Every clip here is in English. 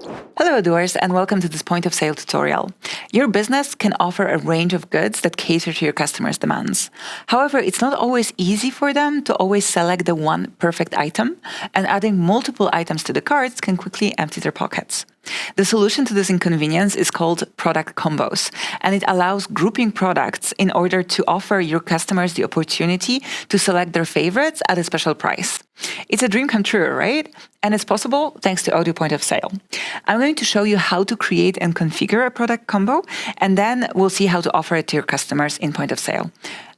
Hello, Odooers, and welcome to this point of sale tutorial. Your business can offer a range of goods that cater to your customers' demands. However, it's not always easy for them to always select the one perfect item, and adding multiple items to the carts can quickly empty their pockets. The solution to this inconvenience is called product combos, and it allows grouping products in order to offer your customers the opportunity to select their favorites at a special price. It's a dream come true, right? And it's possible thanks to Odoo Point of Sale. I'm going to show you how to create and configure a product combo, and then we'll see how to offer it to your customers in Point of Sale.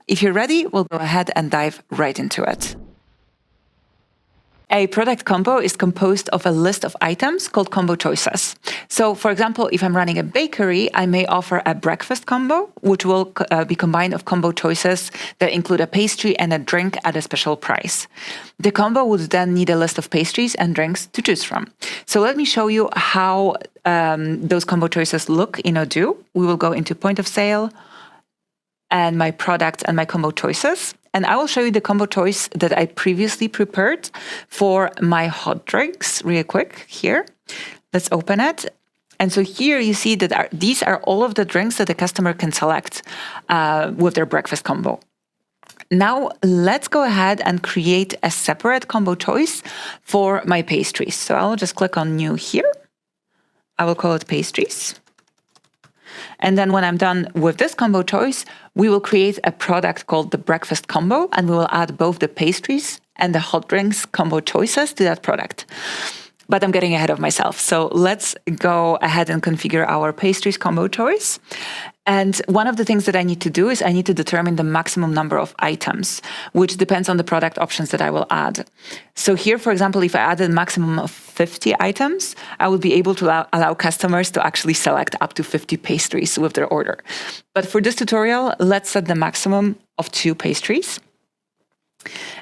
If you're ready, we'll go ahead and dive right into it. A product combo is composed of a list of items called combo choices. So, for example, if I'm running a bakery, I may offer a breakfast combo, which will be combined of combo choices that include a pastry and a drink at a special price. The combo would then need a list of pastries and drinks to choose from. So let me show you how those combo choices look in Odoo. We will go into Point of Sale and my product and my combo choices. And I will show you the combo choice that I previously prepared for my hot drinks real quick here. Let's open it. And so here you see that these are all of the drinks that the customer can select with their breakfast combo. Now let's go ahead and create a separate combo choice for my pastries. So I'll just click on New here. I will call it Pastries. And then when I'm done with this combo choice, we will create a product called the breakfast combo, and we will add both the pastries and the hot drinks combo choices to that product. But I'm getting ahead of myself. So let's go ahead and configure our pastries combo choice. And one of the things that I need to do is I need to determine the maximum number of items, which depends on the product options that I will add. So here, for example, if I added a maximum of 50 items, I would be able to allow customers to actually select up to 50 pastries with their order. But for this tutorial, let's set the maximum of 2 pastries.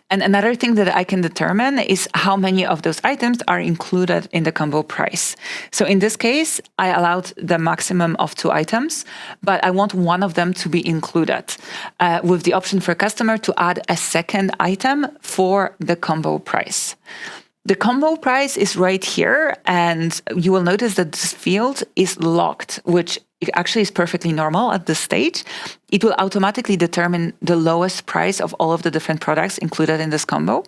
And another thing that I can determine is how many of those items are included in the combo price. So in this case, I allowed the maximum of 2 items, but I want one of them to be included with the option for a customer to add a second item for the combo price. The combo price is right here, and you will notice that this field is locked, which actually is perfectly normal at this stage. It will automatically determine the lowest price of all of the different products included in this combo.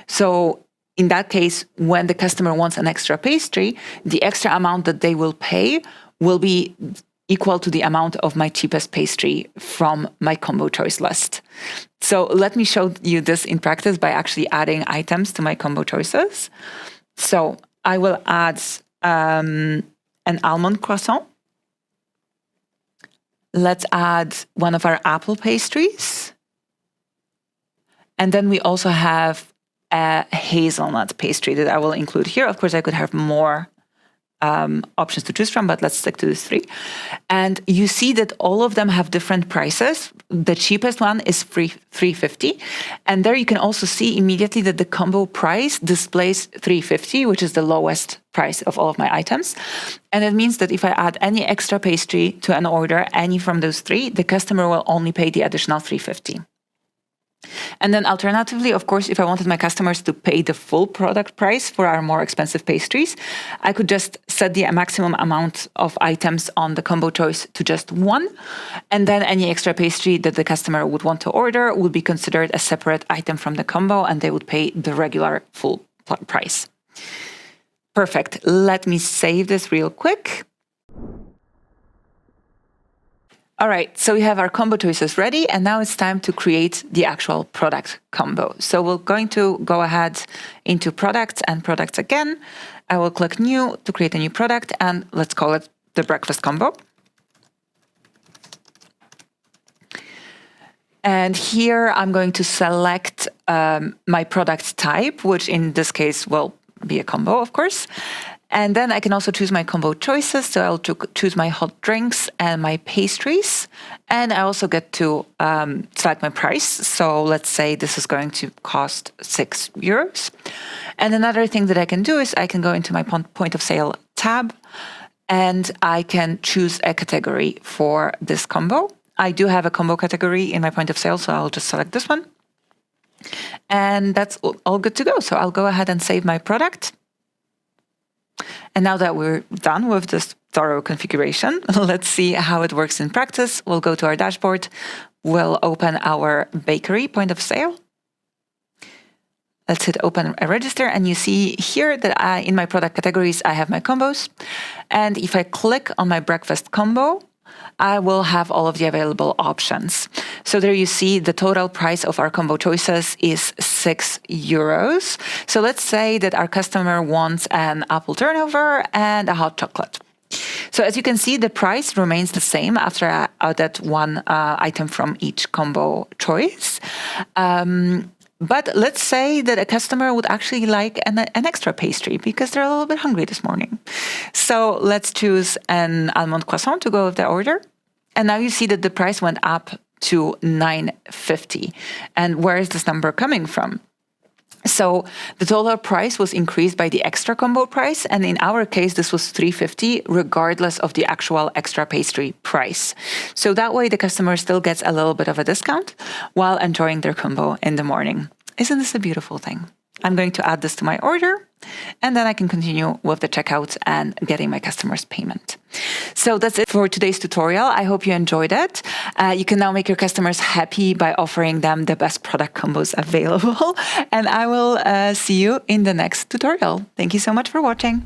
So in that case, when the customer wants an extra pastry, the extra amount that they will pay will be equal to the amount of my cheapest pastry from my combo choice list. So let me show you this in practice by actually adding items to my combo choices. So I will add an almond croissant. Let's add one of our apple pastries. And then we also have a hazelnut pastry that I will include here. Of course, I could have more options to choose from, but let's stick to these 3. And you see that all of them have different prices. The cheapest one is $3.50. And there you can also see immediately that the combo price displays $3.50, which is the lowest price of all of my items. And it means that if I add any extra pastry to an order, any from those 3, the customer will only pay the additional $3.50. And then alternatively, of course, if I wanted my customers to pay the full product price for our more expensive pastries, I could just set the maximum amount of items on the combo choice to just 1. And then any extra pastry that the customer would want to order would be considered a separate item from the combo, and they would pay the regular full price. Perfect. Let me save this real quick. All right, so we have our combo choices ready, and now it's time to create the actual product combo. So we're going to go ahead into products and products again. I will click new to create a new product, and let's call it the breakfast combo. And here I'm going to select my product type, which in this case will be a combo, of course. And then I can also choose my combo choices. So I'll choose my hot drinks and my pastries. And I also get to select my price. So let's say this is going to cost €6. And another thing that I can do is I can go into my point of sale tab, and I can choose a category for this combo. I do have a combo category in my point of sale, so I'll just select this one. And that's all good to go. So I'll go ahead and save my product. And now that we're done with this thorough configuration, let's see how it works in practice. We'll go to our dashboard. We'll open our bakery point of sale. Let's hit open a register, and you see here that in my product categories, I have my combos. And if I click on my breakfast combo, I will have all of the available options. So there you see the total price of our combo choices is €6. So let's say that our customer wants an apple turnover and a hot chocolate. So as you can see, the price remains the same after I added one item from each combo choice. But let's say that a customer would actually like an extra pastry because they're a little bit hungry this morning. So let's choose an almond croissant to go with the order. And now you see that the price went up to $9.50. And where is this number coming from? So the total price was increased by the extra combo price. And in our case, this was $3.50, regardless of the actual extra pastry price. So that way, the customer still gets a little bit of a discount while enjoying their combo in the morning. Isn't this a beautiful thing? I'm going to add this to my order, and then I can continue with the checkout and getting my customer's payment. So that's it for today's tutorial. I hope you enjoyed it. You can now make your customers happy by offering them the best product combos available. And I will see you in the next tutorial. Thank you so much for watching.